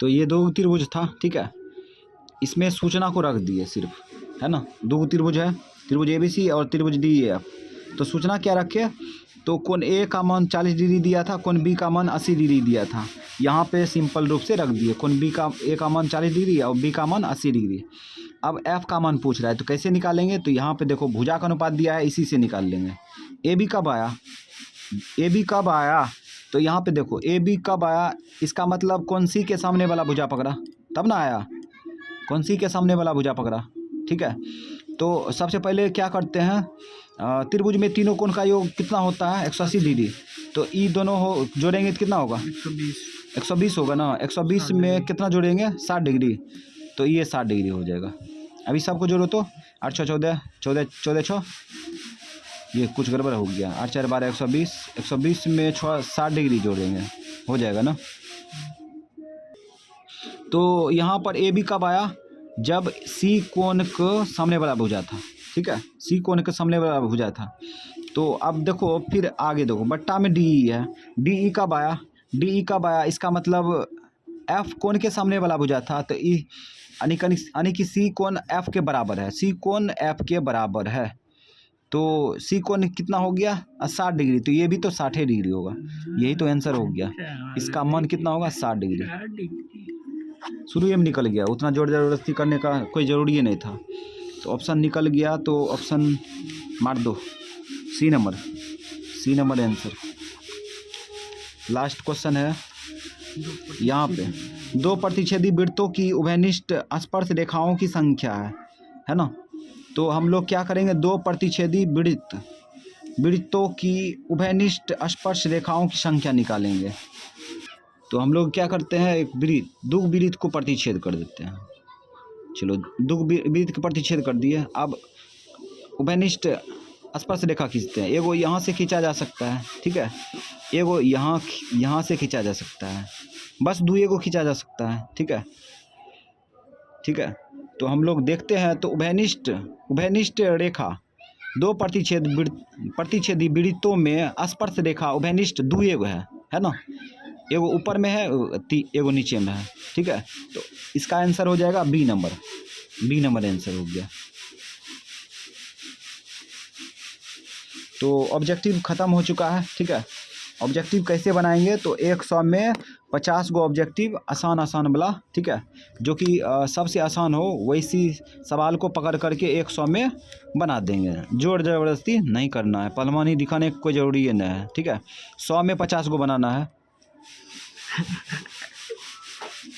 तो ये दो त्रिभुज था, ठीक है। इसमें सूचना को रख दिए सिर्फ, है ना। दो त्रिभुज है, त्रिभुज ABC और त्रिभुज DEF। तो सूचना क्या रखे, तो कोण A का मान 40 डिग्री दिया था, कोण B का मान 80 डिग्री दिया था। यहाँ पे सिंपल रूप से रख दिए, कोण A का मान 40 डिग्री और B का मान 80 डिग्री। अब F का मान पूछ रहा है, तो कैसे निकालेंगे, तो यहाँ पे देखो भुजा का अनुपात दिया है, इसी से निकाल लेंगे। AB कब आया, AB कब आया, तो यहाँ पे देखो AB कब आया, इसका मतलब कौन सी के सामने वाला भुजा पकड़ा, तब ना आया। कौन सी के सामने वाला भुजा पकड़ा, ठीक है। तो सबसे पहले क्या करते हैं, त्रिभुज में तीनों कोण का योग कितना होता है, 180 डिग्री। तो ये दोनों हो जोड़ेंगे तो कितना होगा, 120 होगा ना। 120 में कितना जोड़ेंगे, 60 डिग्री। तो ये 60 डिग्री हो जाएगा। अभी सबको जोड़ो तो 8 6 14 14 14 6, ये कुछ गड़बड़ हो गया। 8 4 12 120, 120 में 60 डिग्री जोड़ेंगे, हो जाएगा ना। तो यहाँ पर AB कब आया, जब C कोण को सामने वाला भुजा था, ठीक है। C कोण के सामने वाला भुजा था। तो अब देखो फिर आगे देखो, बट्टा में DE है। DE कब आया, DE कब आया, इसका मतलब F कोण के सामने वाला भुजा था। तो E यानी कि C कोण F के बराबर है, C कोण F के बराबर है। तो C कोण कितना हो गया, 60 डिग्री। तो ये भी तो 60 डिग्री होगा, यही तो आंसर हो गया। इसका मान कितना होगा, 60 डिग्री। शुरू में निकल गया, उतना जोड़ जबरदस्ती करने का कोई ज़रूरी नहीं था। तो ऑप्शन निकल गया, तो ऑप्शन मार दो, C number answer. Last question है यहाँ पे, दो प्रतिच्छेदी वृत्तों की उभयनिष्ठ स्पर्श रेखाओं की संख्या है ना। तो हम लोग क्या करेंगे, दो प्रतिच्छेदी वृत्तों की उभयनिष्ठ स्पर्श रेखाओं की संख्या निकालेंगे। तो हम लोग क्या करते हैं, एक दुग वृत्त को प्रतिच्छेद कर देते हैं। चलो दुग वृत्त को प्रतिच्छेद कर दिए। अब उभयनिष्ठ स्पर्श रेखा खींचते हैं। एगो यहाँ से खींचा जा सकता है, ठीक है। एगो यहाँ से खींचा जा सकता है, बस एगो खींचा जा सकता है, ठीक है। तो हम लोग देखते हैं, तो उभयनिष्ठ रेखा दो प्रतिच्छेदी वृत्तों में स्पर्श रेखा उभयनिष्ठ एगो है ना। एगो ऊपर में है, एगो नीचे में है, ठीक है। तो इसका आंसर हो जाएगा बी नंबर आंसर हो गया। तो ऑब्जेक्टिव ख़त्म हो चुका है, ठीक है। ऑब्जेक्टिव कैसे बनाएंगे, तो 100 में 50 गो ऑब्जेक्टिव आसान वाला, ठीक है। जो कि सबसे आसान हो वैसी सवाल को पकड़ करके 100 में बना देंगे। जोर ज़बरदस्ती नहीं करना है, पहलवानी दिखाने की कोई ज़रूरी नहीं है, ठीक है। 100 में 50 गो बनाना है,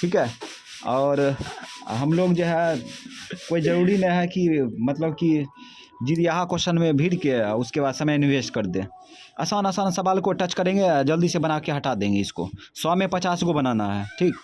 ठीक है। और हम लोग जो है कोई ज़रूरी नहीं है कि मतलब कि यहाँ क्वेश्चन में भीड़ के उसके बाद समय इन्वेस्ट कर दें। आसान सवाल को टच करेंगे, जल्दी से बना के हटा देंगे इसको। 100 में 50 गो बनाना है, ठीक।